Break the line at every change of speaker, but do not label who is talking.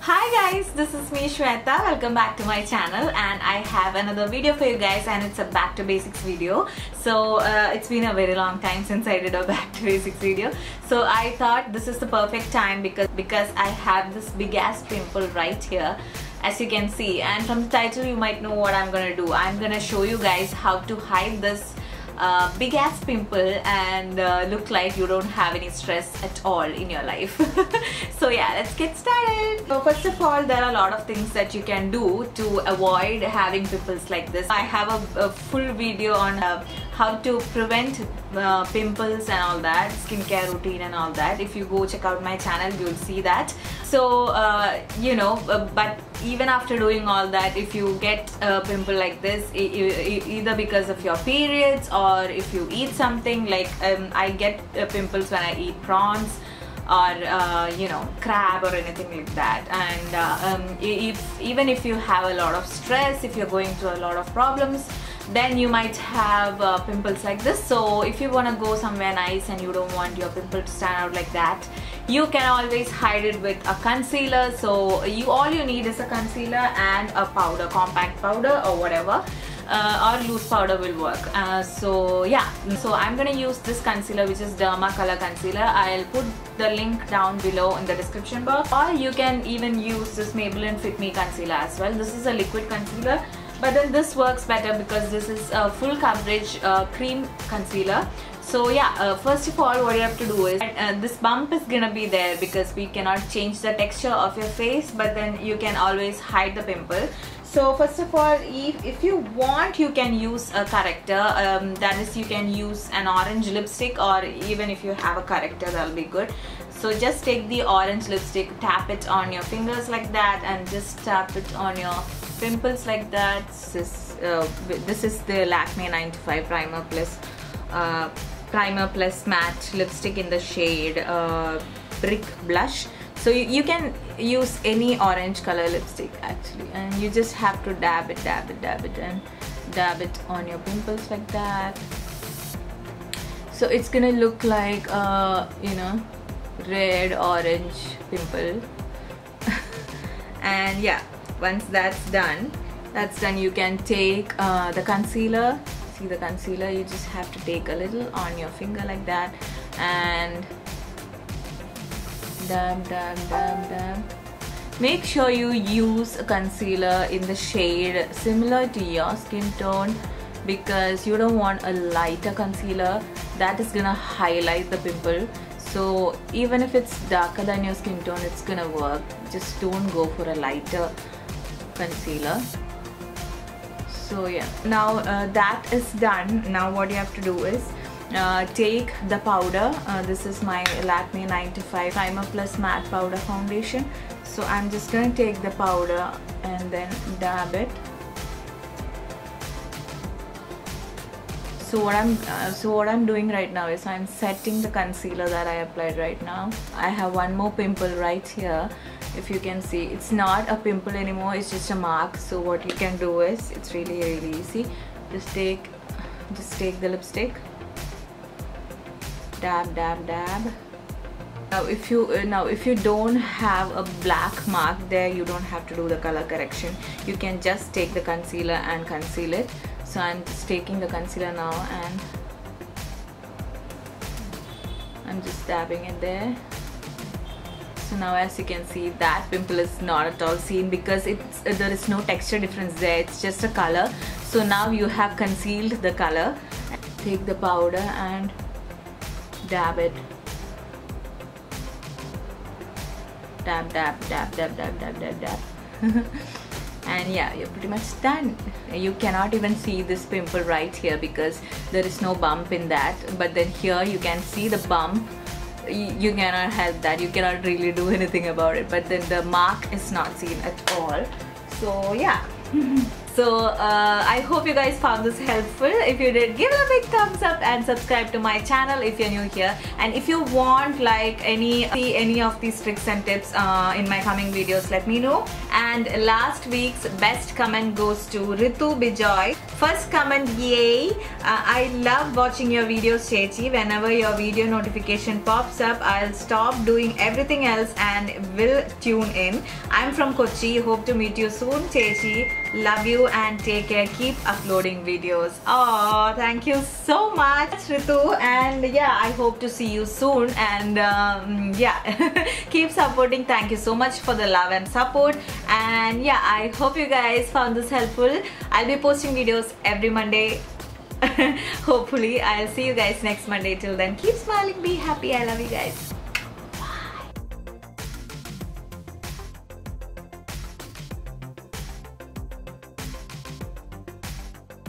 Hi guys, this is me Swetha. Welcome back to my channel, and I have another video for you guys, and it's a back to basics video. So it's been a very long time since I did a back to basics video, so I thought this is the perfect time because I have this big ass pimple right here, as you can see, and from the title you might know what I'm gonna do. I'm gonna show you guys how to hide this big ass pimple and look like you don't have any stress at all in your life. So yeah, let's get started. So first of all, there are a lot of things that you can do to avoid having pimples like this. I have a full video on how to prevent pimples and all that, skincare routine and all that. If you go check out my channel, you'll see that. So but even after doing all that, if you get a pimple like this, either because of your periods or if you eat something like I get pimples when I eat prawns or crab or anything like that, and even if you have a lot of stress, if you're going through a lot of problems, then you might have pimples like this. So if you want to go somewhere nice and you don't want your pimple to stand out like that, you can always hide it with a concealer. So all you need is a concealer and a powder, compact powder or whatever, or loose powder will work. So yeah, so I'm gonna use this concealer, which is Derma color concealer. I'll put the link down below in the description box, or you can even use this Maybelline Fit Me concealer as well. This is a liquid concealer, but then this works better because this is a full coverage cream concealer. So yeah, first of all, what you have to do is this bump is gonna be there because we cannot change the texture of your face, but then you can always hide the pimple. So first of all, if you want, you can use a corrector, that is, you can use an orange lipstick, or even if you have a corrector, that'll be good. So just take the orange lipstick, tap it on your fingers like that, and just tap it on your pimples like that. This is the Lakme 95 primer plus matte lipstick in the shade Brick Blush. So you can use any orange color lipstick actually, and you just have to dab it and dab it on your pimples like that. So it's gonna look like red orange pimple. And yeah, once that's done, you can take the concealer. See the concealer, you just have to take a little on your finger like that and dab. Make sure you use a concealer in the shade similar to your skin tone, because you don't want a lighter concealer that is gonna highlight the pimple. So even if it's darker than your skin tone, it's gonna work. Just don't go for a lighter concealer. So yeah, now that is done. Now what you have to do is take the powder. This is my Lakme 95 Primer Plus Matte Powder Foundation. So I'm just going to take the powder and then dab it. So what I'm doing right now is I'm setting the concealer that I applied right now. I have one more pimple right here. If you can see, it's not a pimple anymore, it's just a mark. So what you can do is, it's really easy. Just take the lipstick, dab. Now if you don't have a black mark there, you don't have to do the color correction. You can just take the concealer and conceal it. So I'm just taking the concealer now and I'm just dabbing it there. So now as you can see, that pimple is not at all seen because there is no texture difference there, it's just a color. So now you have concealed the color. Take the powder and dab it. Dab. And yeah, you're pretty much done. You cannot even see this pimple right here because there is no bump in that, but then here you can see the bump. You cannot help that, you cannot really do anything about it, but then the mark is not seen at all. So yeah. So I hope you guys found this helpful. If you did, give it a big thumbs up and subscribe to my channel if you're new here. And if you want like any of these tricks and tips in my coming videos, let me know. And last week's best comment goes to Ritu Bijoy. First comment, yay! I love watching your videos, Chechi. Whenever your video notification pops up, I'll stop doing everything else and will tune in. I'm from Kochi. Hope to meet you soon, Chechi. Love you and take care. Keep uploading videos. Oh, thank you so much, Ritu. And yeah, I hope to see you soon. And yeah, keep supporting. Thank you so much for the love and support. And yeah, I hope you guys found this helpful. I'll be posting videos every Monday. Hopefully, I'll see you guys next Monday. Till then, keep smiling, be happy. I love you guys.